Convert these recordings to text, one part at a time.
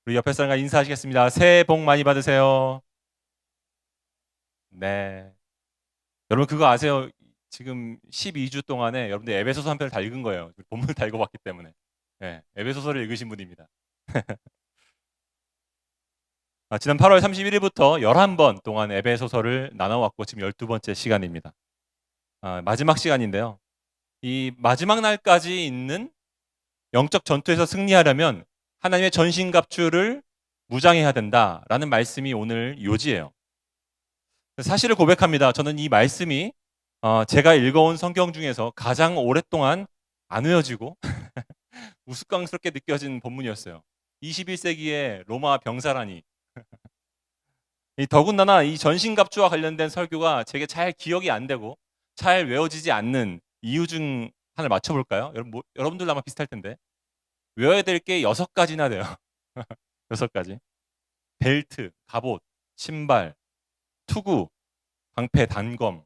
우리 옆에 사람과 인사하시겠습니다. 새해 복 많이 받으세요. 네. 여러분 그거 아세요? 지금 12주 동안에 여러분들 에베소서 한 편을 다 읽은 거예요. 본문을 다 읽어봤기 때문에. 네, 에베소서를 읽으신 분입니다. 지난 8월 31일부터 11번 동안 에베소서를 나눠왔고 지금 12번째 시간입니다. 마지막 시간인데요. 이 마지막 날까지 있는 영적 전투에서 승리하려면 하나님의 전신갑주를 무장해야 된다라는 말씀이 오늘 요지예요. 사실을 고백합니다. 저는 이 말씀이 제가 읽어온 성경 중에서 가장 오랫동안 안 외워지고 우스꽝스럽게 느껴진 본문이었어요. 21세기의 로마 병사라니. 더군다나 이 전신갑주와 관련된 설교가 제게 잘 기억이 안 되고 잘 외워지지 않는 이유 중 하나를 맞춰볼까요? 여러분들도 아마 비슷할 텐데. 외워야 될 게 6가지나 돼요. 6가지. 벨트, 갑옷, 신발, 투구, 방패, 단검.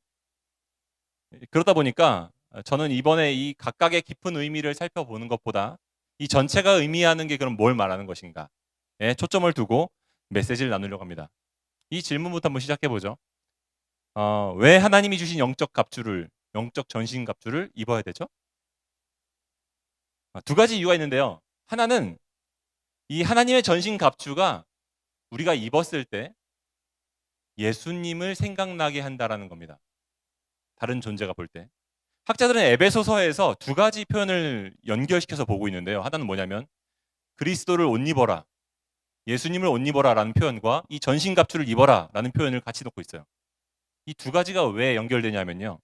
그러다 보니까 저는 이번에 이 각각의 깊은 의미를 살펴보는 것보다 이 전체가 의미하는 게 그럼 뭘 말하는 것인가에 초점을 두고 메시지를 나누려고 합니다. 이 질문부터 한번 시작해보죠. 왜 하나님이 주신 영적 전신 갑주를 입어야 되죠? 2가지 이유가 있는데요. 하나는 이 하나님의 전신 갑주가 우리가 입었을 때 예수님을 생각나게 한다라는 겁니다. 다른 존재가 볼 때. 학자들은 에베소서에서 2가지 표현을 연결시켜서 보고 있는데요. 하나는 뭐냐면 그리스도를 옷 입어라, 예수님을 옷 입어라 라는 표현과 이 전신갑주를 입어라 라는 표현을 같이 놓고 있어요. 이 2가지가 왜 연결되냐면요.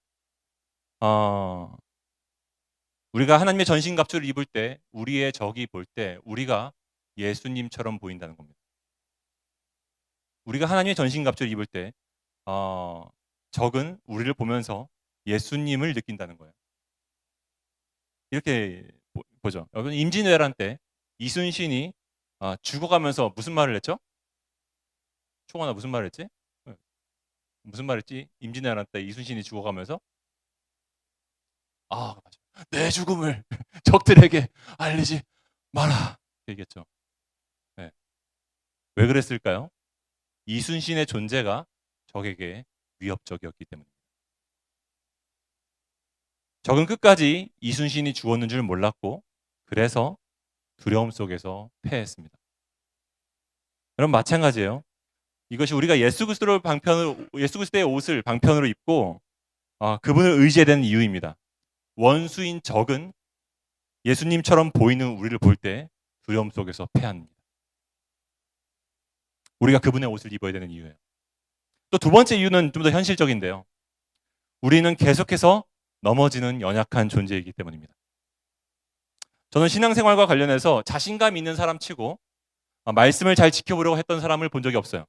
우리가 하나님의 전신갑주를 입을 때 우리의 적이 볼 때 우리가 예수님처럼 보인다는 겁니다. 우리가 하나님의 전신갑주를 입을 때 적은 우리를 보면서 예수님을 느낀다는 거예요. 이렇게 보죠. 여러분 임진왜란 때 이순신이 죽어가면서 무슨 말을 했죠? 총원아 무슨 말을 했지? 무슨 말을 했지? 임진왜란 때 이순신이 죽어가면서 맞아. 내 죽음을 적들에게 알리지 마라 얘기했죠. 네. 왜 그랬을까요? 이순신의 존재가 적에게 위협적이었기 때문입니다. 적은 끝까지 이순신이 죽었는 줄 몰랐고 그래서 두려움 속에서 패했습니다. 여러분 마찬가지예요. 이것이 우리가 예수 그리스도의 옷을 방편으로 입고 그분을 의지해야 되는 이유입니다. 원수인 적은 예수님처럼 보이는 우리를 볼 때 두려움 속에서 패합니다. 우리가 그분의 옷을 입어야 되는 이유예요. 또 2번째 이유는 좀 더 현실적인데요. 우리는 계속해서 넘어지는 연약한 존재이기 때문입니다. 저는 신앙생활과 관련해서 자신감 있는 사람 치고 말씀을 잘 지켜보려고 했던 사람을 본 적이 없어요.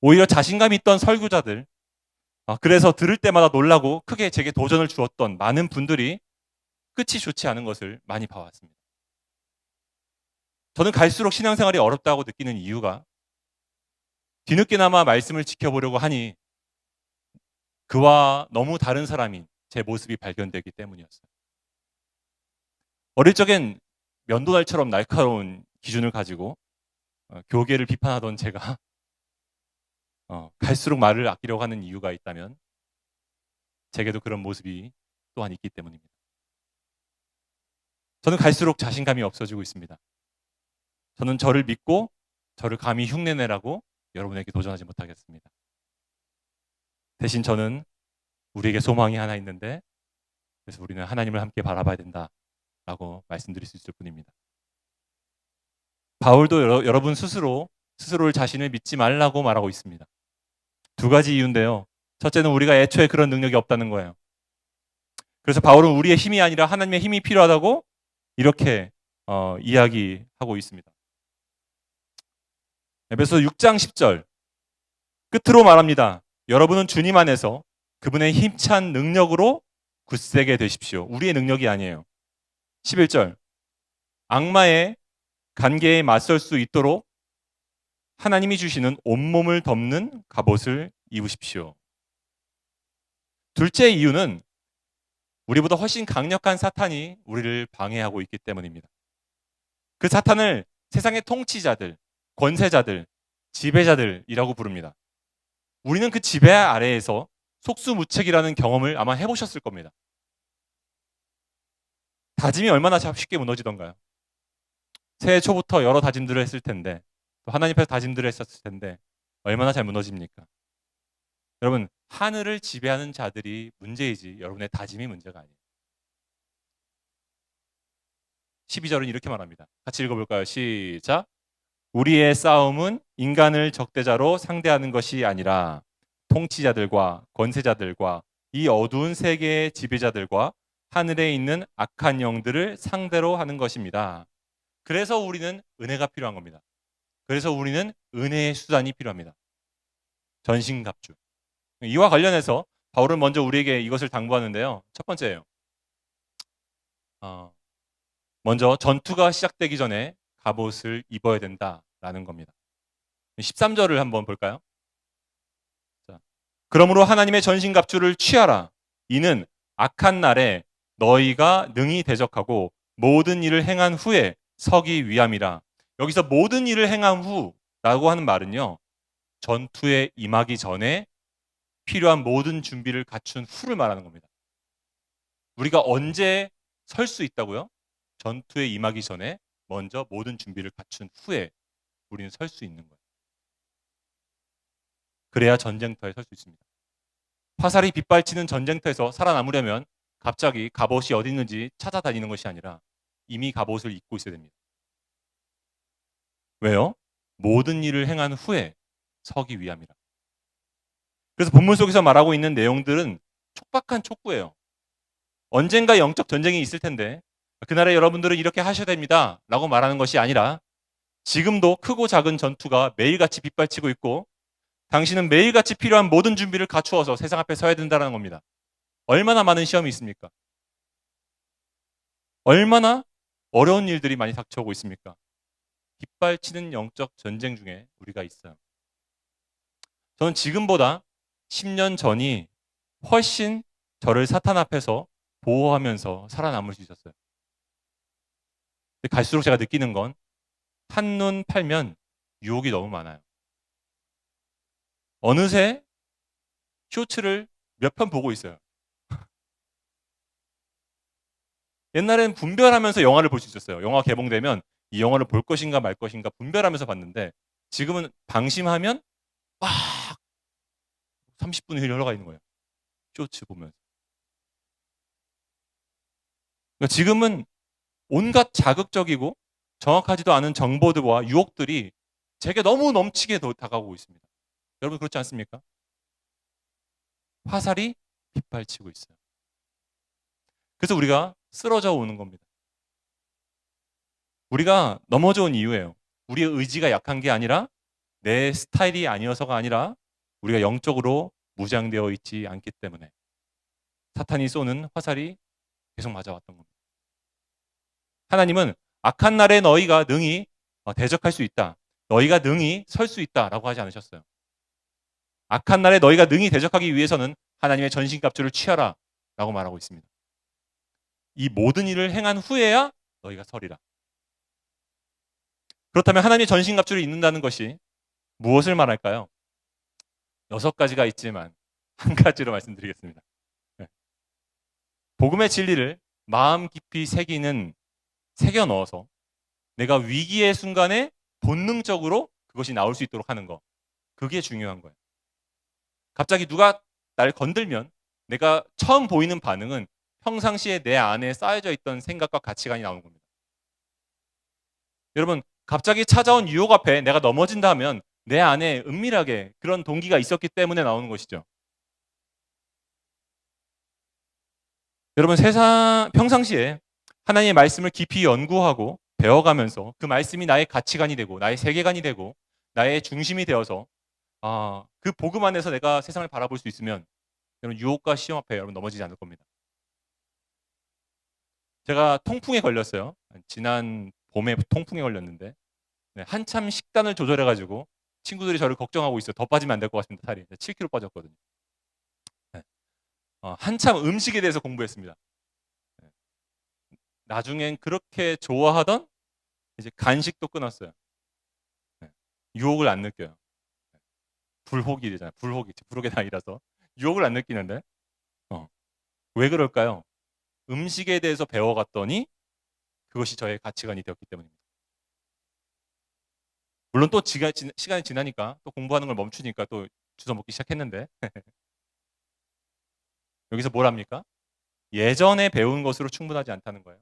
오히려 자신감 있던 설교자들, 그래서 들을 때마다 놀라고 크게 제게 도전을 주었던 많은 분들이 끝이 좋지 않은 것을 많이 봐왔습니다. 저는 갈수록 신앙생활이 어렵다고 느끼는 이유가 뒤늦게나마 말씀을 지켜보려고 하니 그와 너무 다른 사람인 제 모습이 발견되기 때문이었어요. 어릴 적엔 면도날처럼 날카로운 기준을 가지고 교계를 비판하던 제가 갈수록 말을 아끼려고 하는 이유가 있다면 제게도 그런 모습이 또한 있기 때문입니다. 저는 갈수록 자신감이 없어지고 있습니다. 저는 저를 믿고 저를 감히 흉내내라고 여러분에게 도전하지 못하겠습니다. 대신 저는 우리에게 소망이 하나 있는데 그래서 우리는 하나님을 함께 바라봐야 된다라고 말씀드릴 수 있을 뿐입니다. 바울도 여러분 스스로를 자신을 믿지 말라고 말하고 있습니다. 2가지 이유인데요. 첫째는 우리가 애초에 그런 능력이 없다는 거예요. 그래서 바울은 우리의 힘이 아니라 하나님의 힘이 필요하다고 이렇게 이야기하고 있습니다. 에베소 6장 10절 끝으로 말합니다. 여러분은 주님 안에서 그분의 힘찬 능력으로 굳세게 되십시오. 우리의 능력이 아니에요. 11절 악마의 간계에 맞설 수 있도록 하나님이 주시는 온몸을 덮는 갑옷을 입으십시오. 둘째 이유는 우리보다 훨씬 강력한 사탄이 우리를 방해하고 있기 때문입니다. 그 사탄을 세상의 통치자들, 권세자들, 지배자들이라고 부릅니다. 우리는 그 지배 아래에서 속수무책이라는 경험을 아마 해보셨을 겁니다. 다짐이 얼마나 쉽게 무너지던가요? 새해 초부터 여러 다짐들을 했을 텐데, 또 하나님 앞에서 다짐들을 했었을 텐데 얼마나 잘 무너집니까? 여러분, 하늘을 지배하는 자들이 문제이지 여러분의 다짐이 문제가 아니에요. 12절은 이렇게 말합니다. 같이 읽어볼까요? 시작. 우리의 싸움은 인간을 적대자로 상대하는 것이 아니라 통치자들과 권세자들과 이 어두운 세계의 지배자들과 하늘에 있는 악한 영들을 상대로 하는 것입니다. 그래서 우리는 은혜가 필요한 겁니다. 그래서 우리는 은혜의 수단이 필요합니다. 전신갑주. 이와 관련해서 바울은 먼저 우리에게 이것을 당부하는데요. 첫 번째예요. 먼저 전투가 시작되기 전에 갑옷을 입어야 된다라는 겁니다. 13절을 한번 볼까요? 자, 그러므로 하나님의 전신갑주를 취하라. 이는 악한 날에 너희가 능히 대적하고 모든 일을 행한 후에 서기 위함이라. 여기서 모든 일을 행한 후라고 하는 말은요. 전투에 임하기 전에 필요한 모든 준비를 갖춘 후를 말하는 겁니다. 우리가 언제 설 수 있다고요? 전투에 임하기 전에 먼저 모든 준비를 갖춘 후에 우리는 설 수 있는 거예요. 그래야 전쟁터에 설 수 있습니다. 화살이 빗발치는 전쟁터에서 살아남으려면 갑자기 갑옷이 어디 있는지 찾아다니는 것이 아니라 이미 갑옷을 입고 있어야 됩니다. 왜요? 모든 일을 행한 후에 서기 위함이라. 그래서 본문 속에서 말하고 있는 내용들은 촉박한 촉구예요. 언젠가 영적 전쟁이 있을 텐데 그날에 여러분들은 이렇게 하셔야 됩니다 라고 말하는 것이 아니라 지금도 크고 작은 전투가 매일같이 빗발치고 있고 당신은 매일같이 필요한 모든 준비를 갖추어서 세상 앞에 서야 된다는 겁니다. 얼마나 많은 시험이 있습니까? 얼마나 어려운 일들이 많이 닥쳐오고 있습니까? 빗발치는 영적 전쟁 중에 우리가 있어요. 저는 지금보다 10년 전이 훨씬 저를 사탄 앞에서 보호하면서 살아남을 수 있었어요. 갈수록 제가 느끼는 건 한눈 팔면 유혹이 너무 많아요. 어느새 쇼츠를 몇 편 보고 있어요. 옛날엔 분별하면서 영화를 볼 수 있었어요. 영화 개봉되면 이 영화를 볼 것인가 말 것인가 분별하면서 봤는데 지금은 방심하면 막 30분이 흘러가 있는 거예요. 쇼츠 보면서. 그러니까 지금은 온갖 자극적이고 정확하지도 않은 정보들과 유혹들이 제게 너무 넘치게 다가오고 있습니다. 여러분 그렇지 않습니까? 화살이 빗발치고 있어요. 그래서 우리가 쓰러져 오는 겁니다. 우리가 넘어져 온 이유예요. 우리의 의지가 약한 게 아니라 내 스타일이 아니어서가 아니라 우리가 영적으로 무장되어 있지 않기 때문에 사탄이 쏘는 화살이 계속 맞아왔던 겁니다. 하나님은 악한 날에 너희가 능히 대적할 수 있다. 너희가 능히 설 수 있다라고 하지 않으셨어요. 악한 날에 너희가 능히 대적하기 위해서는 하나님의 전신갑주를 취하라 라고 말하고 있습니다. 이 모든 일을 행한 후에야 너희가 서리라. 그렇다면 하나님의 전신갑주를 입는다는 것이 무엇을 말할까요? 6가지가 있지만 한 가지로 말씀드리겠습니다. 네. 복음의 진리를 마음 깊이 새겨 넣어서 내가 위기의 순간에 본능적으로 그것이 나올 수 있도록 하는 거. 그게 중요한 거예요. 갑자기 누가 날 건들면 내가 처음 보이는 반응은 평상시에 내 안에 쌓여져 있던 생각과 가치관이 나오는 겁니다. 여러분, 갑자기 찾아온 유혹 앞에 내가 넘어진다 하면 내 안에 은밀하게 그런 동기가 있었기 때문에 나오는 것이죠. 여러분, 평상시에 하나님의 말씀을 깊이 연구하고 배워가면서 그 말씀이 나의 가치관이 되고 나의 세계관이 되고 나의 중심이 되어서 그 복음 안에서 내가 세상을 바라볼 수 있으면 여러분 유혹과 시험 앞에 여러분 넘어지지 않을 겁니다. 제가 통풍에 걸렸어요. 지난 봄에 통풍에 걸렸는데 한참 식단을 조절해가지고 친구들이 저를 걱정하고 있어요. 더 빠지면 안 될 것 같습니다. 살이 7kg 빠졌거든요. 네. 한참 음식에 대해서 공부했습니다. 네. 나중엔 그렇게 좋아하던 이제 간식도 끊었어요. 네. 유혹을 안 느껴요. 불혹이잖아요. 불혹의 나이라서 유혹을 안 느끼는데 왜 그럴까요? 음식에 대해서 배워갔더니 그것이 저의 가치관이 되었기 때문입니다. 물론 또 시간이 지나니까 또 공부하는 걸 멈추니까 또 주워 먹기 시작했는데 여기서 뭘 합니까? 예전에 배운 것으로 충분하지 않다는 거예요.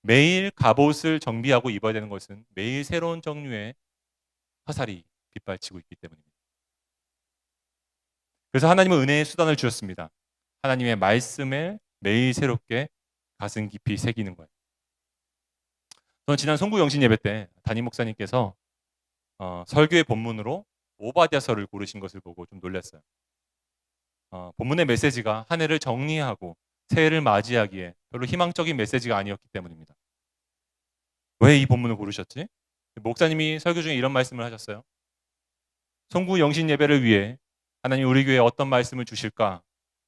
매일 갑옷을 정비하고 입어야 되는 것은 매일 새로운 종류의 화살이 빗발치고 있기 때문입니다. 그래서 하나님은 은혜의 수단을 주셨습니다. 하나님의 말씀을 매일 새롭게 가슴 깊이 새기는 거예요. 저는 지난 송구 영신 예배 때 담임 목사님께서 설교의 본문으로 오바댜서를 고르신 것을 보고 좀 놀랐어요. 본문의 메시지가 한 해를 정리하고 새해를 맞이하기에 별로 희망적인 메시지가 아니었기 때문입니다. 왜 이 본문을 고르셨지? 목사님이 설교 중에 이런 말씀을 하셨어요. 송구 영신 예배를 위해 하나님 우리 교회에 어떤 말씀을 주실까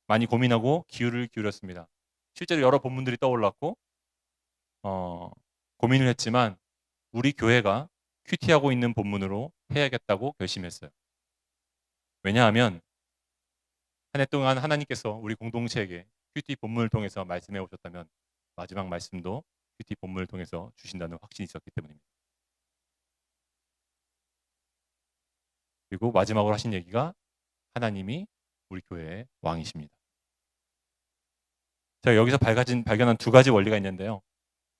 많이 고민하고 기울을 기울였습니다. 실제로 여러 본문들이 떠올랐고 고민을 했지만 우리 교회가 큐티하고 있는 본문으로 해야겠다고 결심했어요. 왜냐하면 한 해 동안 하나님께서 우리 공동체에게 큐티 본문을 통해서 말씀해 오셨다면 마지막 말씀도 큐티 본문을 통해서 주신다는 확신이 있었기 때문입니다. 그리고 마지막으로 하신 얘기가 하나님이 우리 교회의 왕이십니다. 제가 여기서 발견한 두 가지 원리가 있는데요.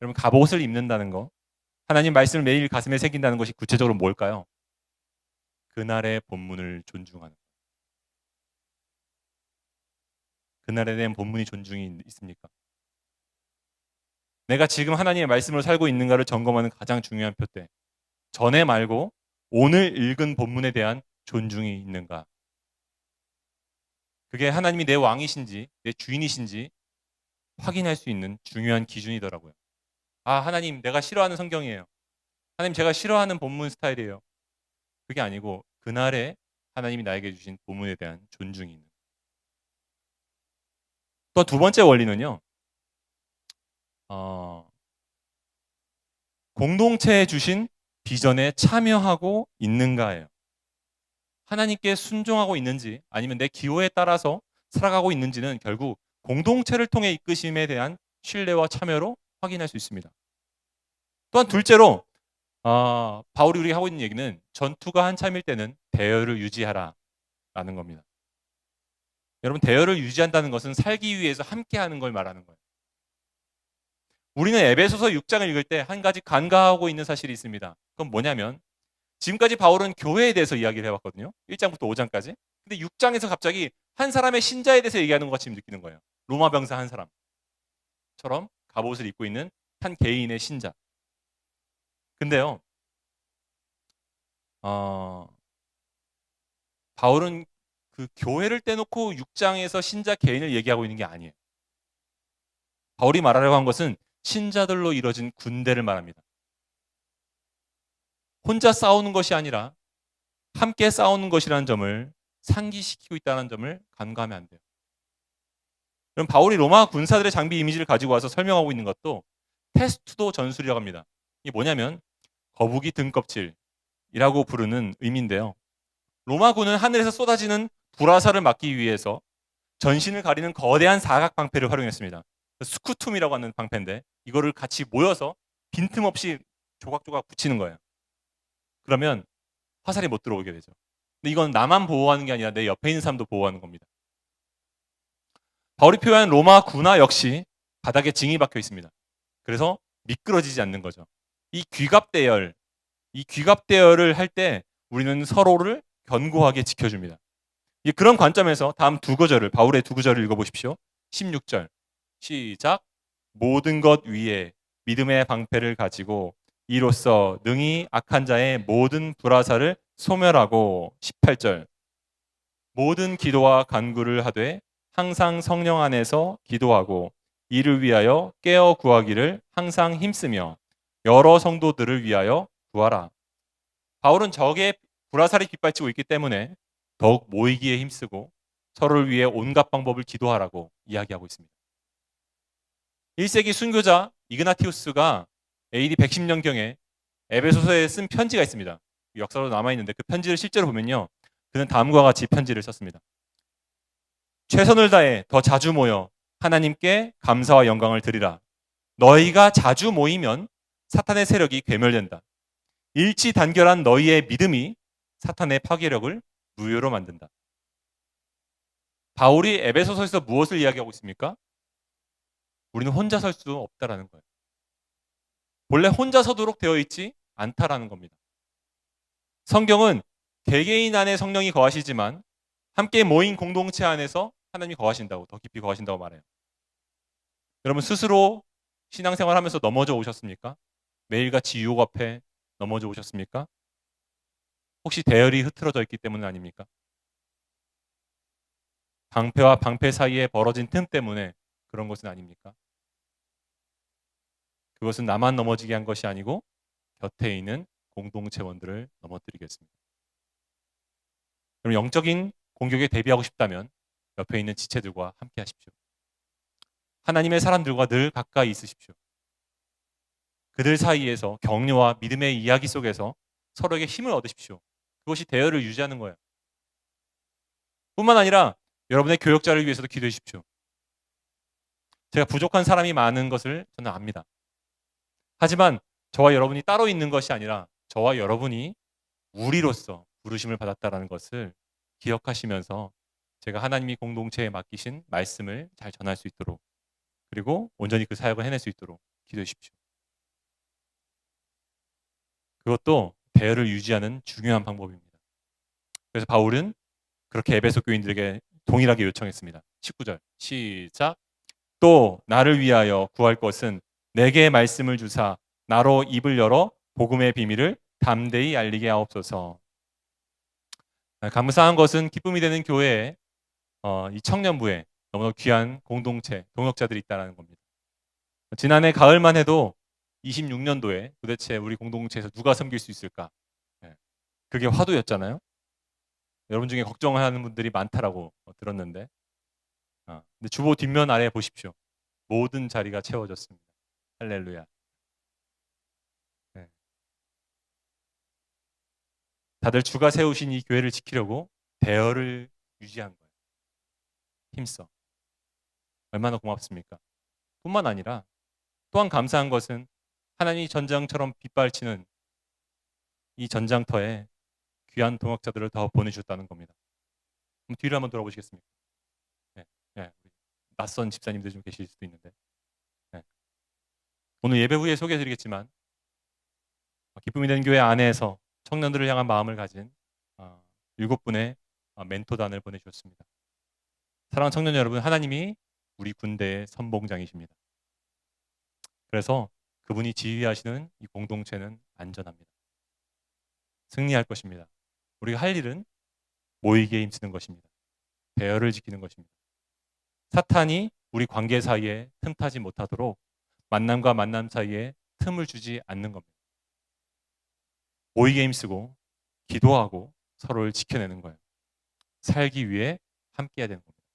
여러분 갑옷을 입는다는 거, 하나님 말씀을 매일 가슴에 새긴다는 것이 구체적으로 뭘까요? 그날의 본문을 존중하는 것. 그날에 대한 본문이 존중이 있습니까? 내가 지금 하나님의 말씀으로 살고 있는가를 점검하는 가장 중요한 표대. 전에 말고 오늘 읽은 본문에 대한 존중이 있는가? 그게 하나님이 내 왕이신지 내 주인이신지 확인할 수 있는 중요한 기준이더라고요. 하나님 내가 싫어하는 성경이에요. 하나님 제가 싫어하는 본문 스타일이에요. 그게 아니고 그날에 하나님이 나에게 주신 본문에 대한 존중이 있는. 또 두 번째 원리는요. 공동체에 주신 비전에 참여하고 있는가예요. 하나님께 순종하고 있는지 아니면 내 기호에 따라서 살아가고 있는지는 결국 공동체를 통해 이끄심에 대한 신뢰와 참여로 확인할 수 있습니다. 또한 둘째로 바울이 우리가 하고 있는 얘기는 전투가 한참일 때는 대열을 유지하라 라는 겁니다. 여러분 대열을 유지한다는 것은 살기 위해서 함께하는 걸 말하는 거예요. 우리는 에베소서 6장을 읽을 때 한 가지 간과하고 있는 사실이 있습니다. 그건 뭐냐면 지금까지 바울은 교회에 대해서 이야기를 해왔거든요. 1장부터 5장까지. 근데 6장에서 갑자기 한 사람의 신자에 대해서 얘기하는 것 같이 느끼는 거예요. 로마 병사 한 사람처럼 갑옷을 입고 있는 한 개인의 신자. 근데요. 바울은 그 교회를 떼놓고 6장에서 신자 개인을 얘기하고 있는 게 아니에요. 바울이 말하려고 한 것은 신자들로 이뤄진 군대를 말합니다. 혼자 싸우는 것이 아니라 함께 싸우는 것이라는 점을 상기시키고 있다는 점을 간과하면 안 돼요. 그럼 바울이 로마 군사들의 장비 이미지를 가지고 와서 설명하고 있는 것도 테스트도 전술이라고 합니다. 이게 뭐냐면 거북이 등껍질이라고 부르는 의미인데요. 로마군은 하늘에서 쏟아지는 불화살을 막기 위해서 전신을 가리는 거대한 사각 방패를 활용했습니다. 스쿠툼이라고 하는 방패인데 이거를 같이 모여서 빈틈없이 조각조각 붙이는 거예요. 그러면 화살이 못 들어오게 되죠. 근데 이건 나만 보호하는 게 아니라 내 옆에 있는 사람도 보호하는 겁니다. 바울이 표현한 로마 군화 역시 바닥에 징이 박혀 있습니다. 그래서 미끄러지지 않는 거죠. 이 귀갑대열을 할 때 우리는 서로를 견고하게 지켜줍니다. 그런 관점에서 다음 바울의 두 구절을 읽어보십시오. 16절 시작. 모든 것 위에 믿음의 방패를 가지고 이로써 능히 악한 자의 모든 불화살을 소멸하고 18절 모든 기도와 간구를 하되 항상 성령 안에서 기도하고 이를 위하여 깨어 구하기를 항상 힘쓰며 여러 성도들을 위하여 구하라. 바울은 적의 불화살이 빗발치고 있기 때문에 더욱 모이기에 힘쓰고 서로를 위해 온갖 방법을 기도하라고 이야기하고 있습니다. 1세기 순교자 이그나티우스가 AD 110년경에 에베소서에 쓴 편지가 있습니다. 역사로 남아있는데 그 편지를 실제로 보면요. 그는 다음과 같이 편지를 썼습니다. 최선을 다해 더 자주 모여 하나님께 감사와 영광을 드리라. 너희가 자주 모이면 사탄의 세력이 괴멸된다. 일치단결한 너희의 믿음이 사탄의 파괴력을 무효로 만든다. 바울이 에베소서에서 무엇을 이야기하고 있습니까? 우리는 혼자 설 수 없다라는 거예요. 본래 혼자 서도록 되어 있지 않다라는 겁니다. 성경은 개개인 안에 성령이 거하시지만 함께 모인 공동체 안에서 하나님이 거하신다고, 더 깊이 거하신다고 말해요. 여러분 스스로 신앙생활 하면서 넘어져 오셨습니까? 매일같이 유혹 앞에 넘어져 오셨습니까? 혹시 대열이 흐트러져 있기 때문은 아닙니까? 방패와 방패 사이에 벌어진 틈 때문에 그런 것은 아닙니까? 그것은 나만 넘어지게 한 것이 아니고 곁에 있는 공동체원들을 넘어뜨리겠습니다. 그럼 영적인 공격에 대비하고 싶다면 옆에 있는 지체들과 함께 하십시오. 하나님의 사람들과 늘 가까이 있으십시오. 그들 사이에서 격려와 믿음의 이야기 속에서 서로에게 힘을 얻으십시오. 그것이 대열을 유지하는 거예요. 뿐만 아니라 여러분의 교역자를 위해서도 기도해 주십시오. 제가 부족한 사람이 많은 것을 저는 압니다. 하지만 저와 여러분이 따로 있는 것이 아니라 저와 여러분이 우리로서 부르심을 받았다는 것을 기억하시면서 제가 하나님이 공동체에 맡기신 말씀을 잘 전할 수 있도록, 그리고 온전히 그 사역을 해낼 수 있도록 기도해 주십시오. 그것도 대열을 유지하는 중요한 방법입니다. 그래서 바울은 그렇게 에베소 교인들에게 동일하게 요청했습니다. 19절 시작. 또 나를 위하여 구할 것은 내게 말씀을 주사 나로 입을 열어 복음의 비밀을 담대히 알리게 하옵소서. 감사한 것은 기쁨이 되는 교회에 이 청년부에 너무나 귀한 공동체, 동역자들이 있다는 겁니다. 지난해 가을만 해도 26년도에 도대체 우리 공동체에서 누가 섬길 수 있을까? 그게 화두였잖아요. 여러분 중에 걱정하는 분들이 많다라고 들었는데, 근데 주보 뒷면 아래 보십시오. 모든 자리가 채워졌습니다. 할렐루야. 네. 다들 주가 세우신 이 교회를 지키려고 대열을 유지한 거예요. 힘써. 얼마나 고맙습니까? 뿐만 아니라 또한 감사한 것은 하나님이 전장처럼 빗발치는 이 전장터에 귀한 동역자들을 더 보내주셨다는 겁니다. 그럼 뒤를 한번 돌아보시겠습니까? 네, 네. 낯선 집사님들 좀 계실 수도 있는데, 네. 오늘 예배 후에 소개해드리겠지만 기쁨이 되는 교회 안에서 청년들을 향한 마음을 가진 7분의 멘토단을 보내주셨습니다. 사랑하는 청년 여러분, 하나님이 우리 군대의 선봉장이십니다. 그래서 그분이 지휘하시는 이 공동체는 안전합니다. 승리할 것입니다. 우리가 할 일은 모이게 힘쓰는 것입니다. 대열을 지키는 것입니다. 사탄이 우리 관계 사이에 틈타지 못하도록 만남과 만남 사이에 틈을 주지 않는 겁니다. 모이게 힘쓰고 기도하고 서로를 지켜내는 거예요. 살기 위해 함께 해야 되는 겁니다.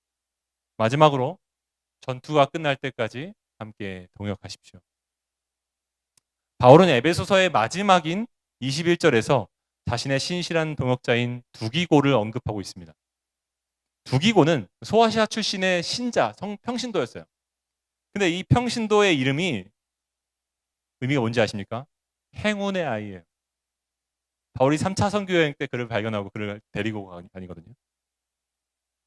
마지막으로 전투가 끝날 때까지 함께 동역하십시오. 바울은 에베소서의 마지막인 21절에서 자신의 신실한 동역자인 두기고를 언급하고 있습니다. 두기고는 소아시아 출신의 신자, 평신도였어요. 근데 이 평신도의 이름이 의미가 뭔지 아십니까? 행운의 아이예요. 바울이 3차 선교 여행 때 그를 발견하고 그를 데리고 다니거든요.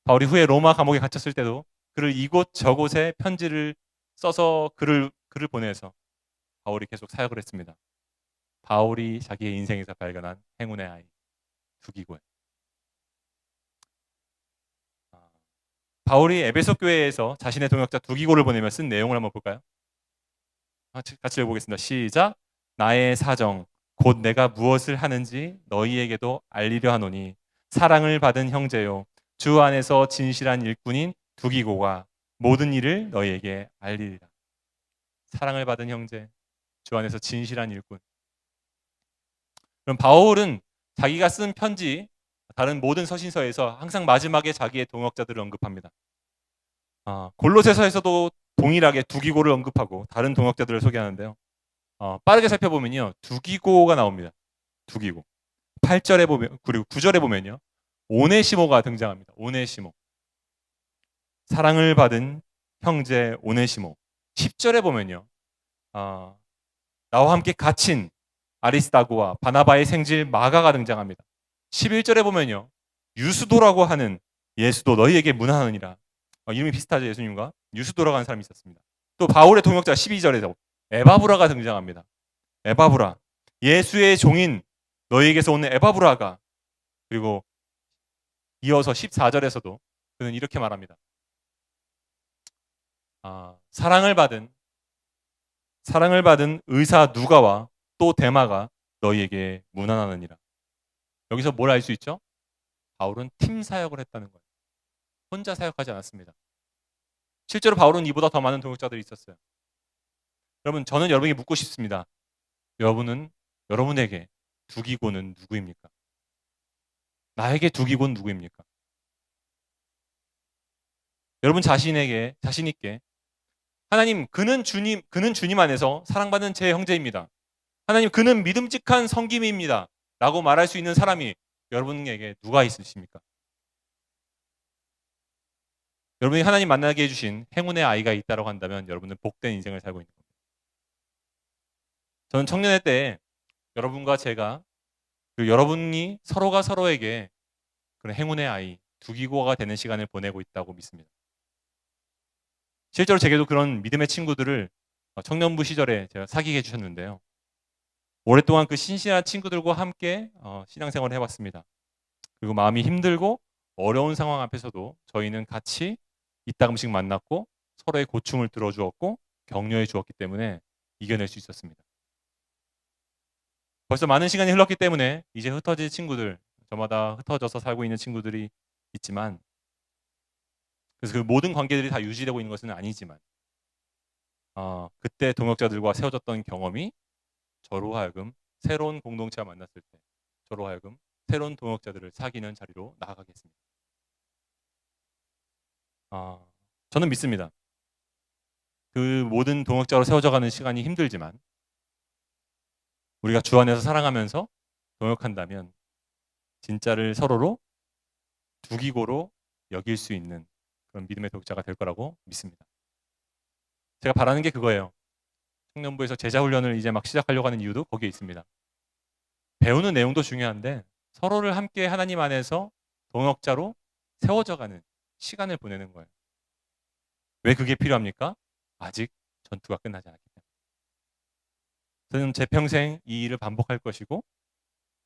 바울이 후에 로마 감옥에 갇혔을 때도 그를 이곳 저곳에 편지를 써서 글을 보내서 바울이 계속 사역을 했습니다. 바울이 자기의 인생에서 발견한 행운의 아이 두기고예요. 바울이 에베소 교회에서 자신의 동역자 두기고를 보내며 쓴 내용을 한번 볼까요? 같이 읽어보겠습니다. 시작. 나의 사정 곧 내가 무엇을 하는지 너희에게도 알리려 하노니 사랑을 받은 형제요 주 안에서 진실한 일꾼인 두기고가 모든 일을 너희에게 알리리라. 사랑을 받은 형제, 주 안에서 진실한 일꾼. 그럼 바울은 자기가 쓴 편지, 다른 모든 서신서에서 항상 마지막에 자기의 동역자들을 언급합니다. 골로새서에서도 동일하게 두기고를 언급하고 다른 동역자들을 소개하는데요. 빠르게 살펴보면요. 두기고가 나옵니다. 두기고. 8절에 보면, 그리고 9절에 보면요. 오네시모가 등장합니다. 오네시모. 사랑을 받은 형제 오네시모. 10절에 보면요. 나와 함께 갇힌 아리스다고와 바나바의 생질 마가가 등장합니다. 11절에 보면요. 유수도라고 하는 예수도 너희에게 문안하느니라. 이름이 비슷하죠, 예수님과. 유수도라고 하는 사람이 있었습니다. 또 바울의 동역자 12절에서 에바브라가 등장합니다. 에바브라. 예수의 종인 너희에게서 오는 에바브라가. 그리고 이어서 14절에서도 그는 이렇게 말합니다. 사랑을 받은 의사 누가와 또 데마가 너희에게 문안하느니라. 여기서 뭘 알 수 있죠? 바울은 팀 사역을 했다는 거예요. 혼자 사역하지 않았습니다. 실제로 바울은 이보다 더 많은 동역자들이 있었어요. 여러분, 저는 여러분에게 묻고 싶습니다. 여러분에게 두기고는 누구입니까? 나에게 두기고는 누구입니까? 여러분 자신 있게 하나님, 그는 주님 안에서 사랑받는 제 형제입니다. 하나님, 그는 믿음직한 성김입니다. 라고 말할 수 있는 사람이 여러분에게 누가 있으십니까? 여러분이 하나님 만나게 해주신 행운의 아이가 있다고 한다면 여러분은 복된 인생을 살고 있는 겁니다. 저는 청년의 때 여러분과 제가, 그리고 여러분이 서로가 서로에게 그런 행운의 아이, 두기고가 되는 시간을 보내고 있다고 믿습니다. 실제로 제게도 그런 믿음의 친구들을 청년부 시절에 제가 사귀게 해주셨는데요. 오랫동안 그 신실한 친구들과 함께 신앙생활을 해왔습니다. 그리고 마음이 힘들고 어려운 상황 앞에서도 저희는 같이 이따금씩 만났고 서로의 고충을 들어주었고 격려해 주었기 때문에 이겨낼 수 있었습니다. 벌써 많은 시간이 흘렀기 때문에 이제 흩어질 친구들, 저마다 흩어져서 살고 있는 친구들이 있지만, 그래서 그 모든 관계들이 다 유지되고 있는 것은 아니지만 그때 동역자들과 세워졌던 경험이 저로 하여금 새로운 공동체와 만났을 때 저로 하여금 새로운 동역자들을 사귀는 자리로 나아가겠습니다. 저는 믿습니다. 그 모든 동역자로 세워져가는 시간이 힘들지만 우리가 주 안에서 사랑하면서 동역한다면 진짜를 서로로 두기고로 여길 수 있는 그런 믿음의 동역자가 될 거라고 믿습니다. 제가 바라는 게 그거예요. 청년부에서 제자훈련을 이제 막 시작하려고 하는 이유도 거기에 있습니다. 배우는 내용도 중요한데 서로를 함께 하나님 안에서 동역자로 세워져가는 시간을 보내는 거예요. 왜 그게 필요합니까? 아직 전투가 끝나지 않았기 때문에. 저는 제 평생 이 일을 반복할 것이고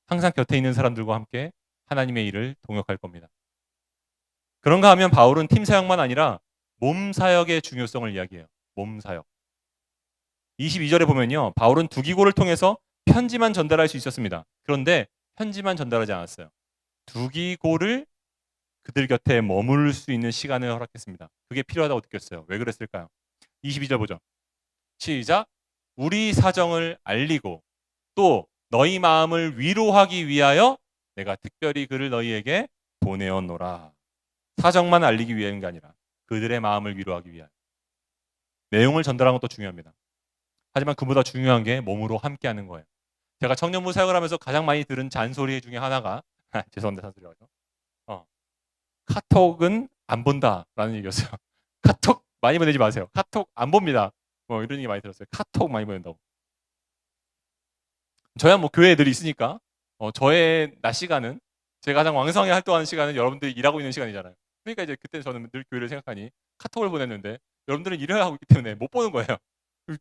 항상 곁에 있는 사람들과 함께 하나님의 일을 동역할 겁니다. 그런가 하면 바울은 팀 사역만 아니라 몸 사역의 중요성을 이야기해요. 몸 사역. 22절에 보면요. 바울은 두기고를 통해서 편지만 전달할 수 있었습니다. 그런데 편지만 전달하지 않았어요. 두기고를 그들 곁에 머물 수 있는 시간을 허락했습니다. 그게 필요하다고 느꼈어요. 왜 그랬을까요? 22절 보죠. 시작. 우리 사정을 알리고 또 너희 마음을 위로하기 위하여 내가 특별히 그를 너희에게 보내었노라. 사정만 알리기 위한 게 아니라 그들의 마음을 위로하기 위하여. 내용을 전달하는 것도 중요합니다. 하지만 그보다 중요한 게 몸으로 함께하는 거예요. 제가 청년부 사역을 하면서 가장 많이 들은 잔소리 중에 하나가 죄송합니다. 잔소리라고. 카톡은 안 본다라는 얘기였어요. 카톡 많이 보내지 마세요. 카톡 안 봅니다. 뭐 이런 얘기 많이 들었어요. 카톡 많이 보낸다고. 저야 뭐 교회 애들이 있으니까 저의 낮 시간은 제가 가장 왕성하게 활동하는 시간은 여러분들이 일하고 있는 시간이잖아요. 그러니까 이제 그때 저는 늘 교회를 생각하니 카톡을 보냈는데 여러분들은 일을 하고 있기 때문에 못 보는 거예요.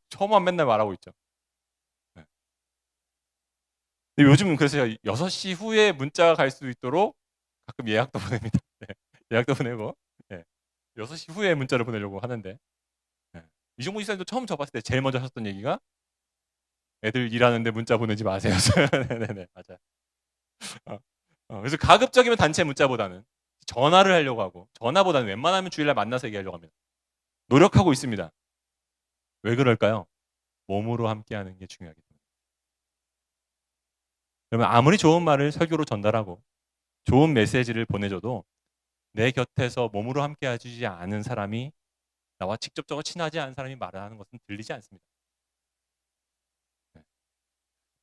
저만 맨날 말하고 있죠. 네. 근데 요즘은 그래서 6시 후에 문자가 갈 수 있도록 가끔 예약도 보냅니다. 네. 예약도 보내고 6시 후에 문자를 보내려고 하는데 이종무 지사님도 처음 접었을 때 제일 먼저 하셨던 얘기가 애들 일하는데 문자 보내지 마세요. 네네네 맞아요. 그래서 가급적이면 단체 문자보다는 전화를 하려고 하고 전화보다는 웬만하면 주일날 만나서 얘기하려고 합니다. 노력하고 있습니다. 왜 그럴까요? 몸으로 함께하는 게 중요하기 때문에. 그러면 아무리 좋은 말을 설교로 전달하고 좋은 메시지를 보내줘도 내 곁에서 몸으로 함께 해주지 않은 사람이 나와 직접적으로 친하지 않은 사람이 말을 하는 것은 들리지 않습니다.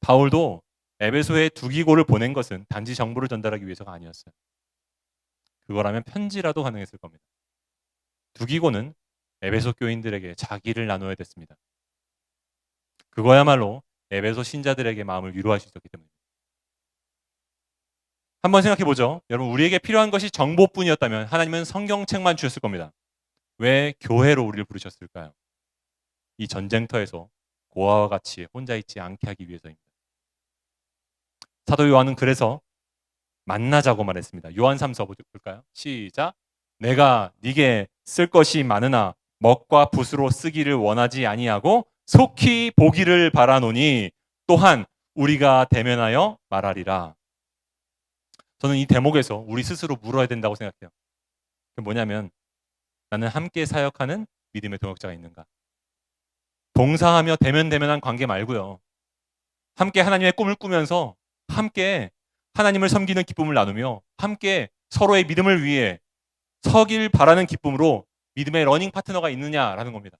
바울도 에베소에 두기고를 보낸 것은 단지 정보를 전달하기 위해서가 아니었어요. 그거라면 편지라도 가능했을 겁니다. 두기고는 에베소 교인들에게 자기를 나눠야 됐습니다. 그거야말로 에베소 신자들에게 마음을 위로할 수 있었기 때문입니다. 한번 생각해 보죠. 여러분, 우리에게 필요한 것이 정보뿐이었다면 하나님은 성경책만 주셨을 겁니다. 왜 교회로 우리를 부르셨을까요? 이 전쟁터에서 고아와 같이 혼자 있지 않게 하기 위해서입니다. 사도 요한은 그래서 만나자고 말했습니다. 요한 3서 볼까요? 시작. 내가 네게 쓸 것이 많으나 먹과 붓으로 쓰기를 원하지 아니하고 속히 보기를 바라노니 또한 우리가 대면하여 말하리라. 저는 이 대목에서 우리 스스로 물어야 된다고 생각해요. 그게 뭐냐면, 나는 함께 사역하는 믿음의 동역자가 있는가? 동사하며 대면대면한 관계 말고요. 함께 하나님의 꿈을 꾸면서 함께 하나님을 섬기는 기쁨을 나누며 함께 서로의 믿음을 위해 서길 바라는 기쁨으로 믿음의 러닝 파트너가 있느냐라는 겁니다.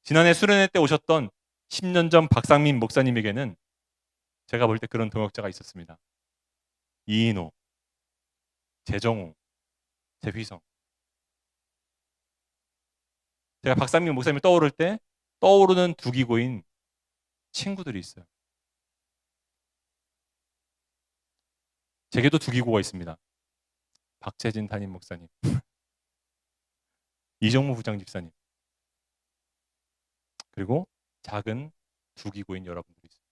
지난해 수련회 때 오셨던 10년 전 박상민 목사님에게는 제가 볼 때 그런 동역자가 있었습니다. 이인호, 재정우, 재휘성. 제가 박상민 목사님을 떠오를 때 떠오르는 두기고인 친구들이 있어요. 제게도 두기고가 있습니다. 박재진 담임 목사님, 이정무 부장 집사님, 그리고 작은 두기고인 여러분들이 있어요.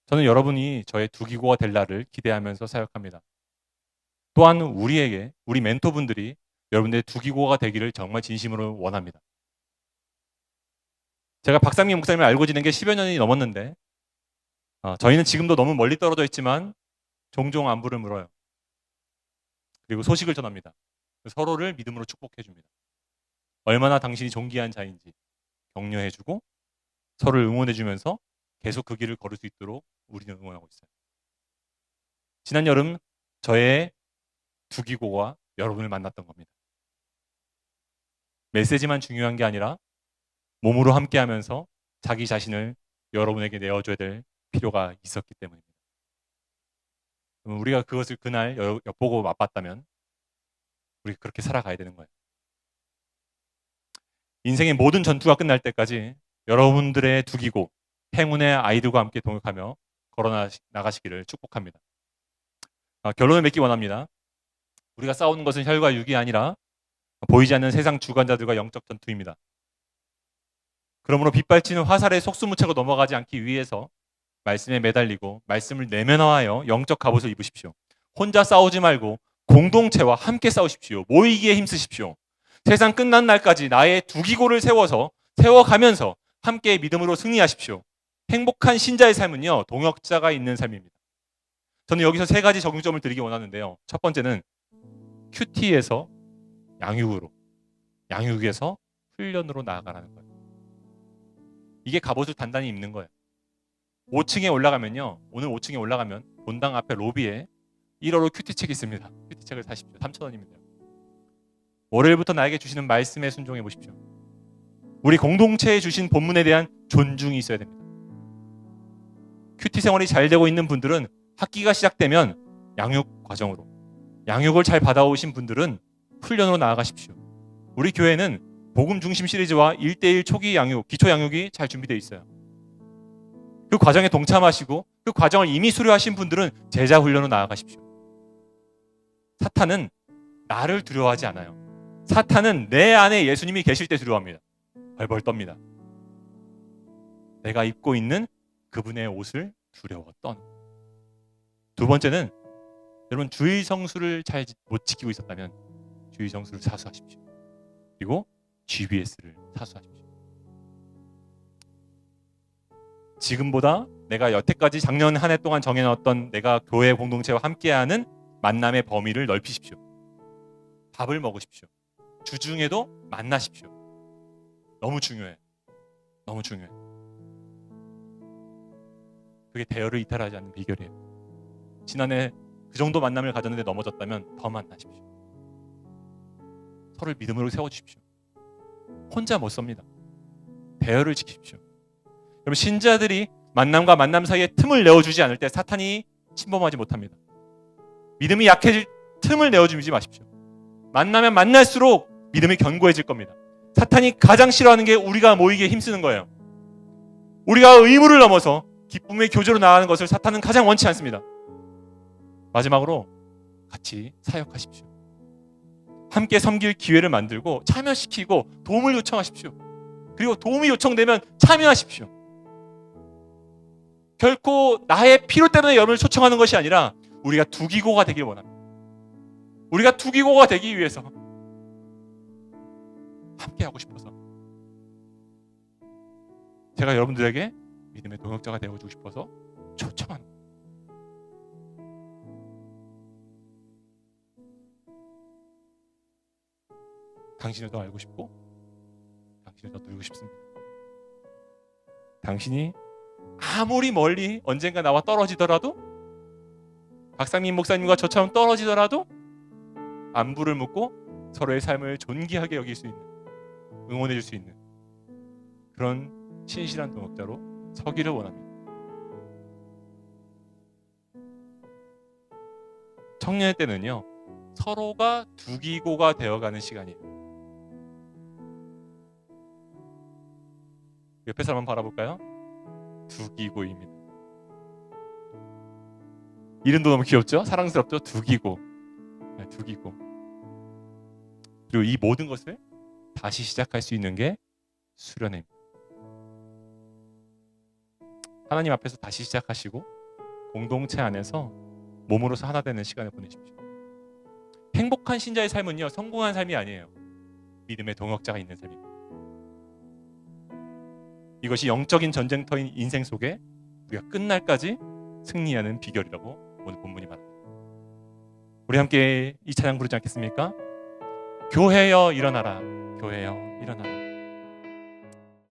저는 여러분이 저의 두기고가 될 날을 기대하면서 사역합니다. 또한 우리 멘토분들이 여러분들의 두기고가 되기를 정말 진심으로 원합니다. 제가 박상민 목사님을 알고 지낸 게 10여 년이 넘었는데 저희는 지금도 너무 멀리 떨어져 있지만 종종 안부를 물어요. 그리고 소식을 전합니다. 서로를 믿음으로 축복해 줍니다. 얼마나 당신이 존귀한 자인지 격려해 주고 서로를 응원해 주면서 계속 그 길을 걸을 수 있도록 우리는 응원하고 있어요. 지난 여름 저의 두기고가 여러분을 만났던 겁니다. 메시지만 중요한 게 아니라 몸으로 함께하면서 자기 자신을 여러분에게 내어줘야 될 필요가 있었기 때문입니다. 우리가 그것을 그날 엿보고 맛봤다면 우리가 그렇게 살아가야 되는 거예요. 인생의 모든 전투가 끝날 때까지 여러분들의 두기고 행운의 아이들과 함께 동역하며 걸어 나가시기를 축복합니다. 결론을 맺기 원합니다. 우리가 싸우는 것은 혈과 육이 아니라 보이지 않는 세상 주관자들과 영적 전투입니다. 그러므로 빗발치는 화살에 속수무책으로 넘어가지 않기 위해서 말씀에 매달리고 말씀을 내면화하여 영적 갑옷을 입으십시오. 혼자 싸우지 말고 공동체와 함께 싸우십시오. 모이기에 힘쓰십시오. 세상 끝난 날까지 나의 두기고를 세워가면서 함께 믿음으로 승리하십시오. 행복한 신자의 삶은요, 동역자가 있는 삶입니다. 저는 여기서 3가지 적용점을 드리기 원하는데요. 첫 번째는 큐티에서 양육으로, 양육에서 훈련으로 나아가라는 거예요. 이게 갑옷을 단단히 입는 거예요. 5층에 올라가면요, 오늘 5층에 올라가면 본당 앞에 로비에 1호로 큐티책이 있습니다. 큐티책을 사십시오. 3,000원입니다. 월요일부터 나에게 주시는 말씀에 순종해 보십시오. 우리 공동체에 주신 본문에 대한 존중이 있어야 됩니다. 큐티 생활이 잘 되고 있는 분들은 학기가 시작되면 양육 과정으로, 양육을 잘 받아오신 분들은 훈련으로 나아가십시오. 우리 교회는 복음 중심 시리즈와 1:1 초기 양육, 기초 양육이 잘 준비되어 있어요. 그 과정에 동참하시고 그 과정을 이미 수료하신 분들은 제자 훈련으로 나아가십시오. 사탄은 나를 두려워하지 않아요. 사탄은 내 안에 예수님이 계실 때 두려워합니다. 벌벌 떱니다. 내가 입고 있는 그분의 옷을 두려워 떠는. 두 번째는 여러분 주의 성수를 잘 못 지키고 있었다면 주의 성수를 사수하십시오. 그리고 GBS를 사수하십시오. 지금보다 내가 여태까지 작년 한 해 동안 정해놨던 내가 교회 공동체와 함께하는 만남의 범위를 넓히십시오. 밥을 먹으십시오. 주중에도 만나십시오. 너무 중요해. 너무 중요해. 그게 대열을 이탈하지 않는 비결이에요. 지난해 그 정도 만남을 가졌는데 넘어졌다면 더 만나십시오. 서로를 믿음으로 세워주십시오. 혼자 못 섭니다. 대열을 지키십시오. 그럼 신자들이 만남과 만남 사이에 틈을 내어주지 않을 때 사탄이 침범하지 못합니다. 믿음이 약해질 틈을 내어주지 마십시오. 만나면 만날수록 믿음이 견고해질 겁니다. 사탄이 가장 싫어하는 게 우리가 모이기에 힘쓰는 거예요. 우리가 의무를 넘어서 기쁨의 교제로 나가는 것을 사탄은 가장 원치 않습니다. 마지막으로 같이 사역하십시오. 함께 섬길 기회를 만들고 참여시키고 도움을 요청하십시오. 그리고 도움이 요청되면 참여하십시오. 결코 나의 필요 때문에 여러분을 초청하는 것이 아니라 우리가 두기고가 되길 원합니다. 우리가 두기고가 되기 위해서 함께 하고 싶어서 제가 여러분들에게 믿음의 동역자가 되어주고 싶어서 초청하는 거예요. 당신을 더 알고 싶고 당신을 더 누리고 싶습니다. 당신이 아무리 멀리 언젠가 나와 떨어지더라도 박상민 목사님과 저처럼 떨어지더라도 안부를 묻고 서로의 삶을 존귀하게 여길 수 있는, 응원해 줄 수 있는 그런 신실한 동역자로 서기를 원합니다. 청년의 때는요, 서로가 두기고가 되어가는 시간이에요. 옆에 사람 한번 바라볼까요? 두기고입니다. 이름도 너무 귀엽죠? 사랑스럽죠? 두기고. 네, 두기고. 그리고 이 모든 것을 다시 시작할 수 있는 게 수련회입니다. 하나님 앞에서 다시 시작하시고 공동체 안에서 몸으로서 하나 되는 시간을 보내십시오. 행복한 신자의 삶은요, 성공한 삶이 아니에요. 믿음의 동역자가 있는 삶입니다. 이것이 영적인 전쟁터인 인생 속에 우리가 끝날까지 승리하는 비결이라고 오늘 본문이 말합니다. 우리 함께 이 찬양 부르지 않겠습니까? 교회여 일어나라, 교회여 일어나라.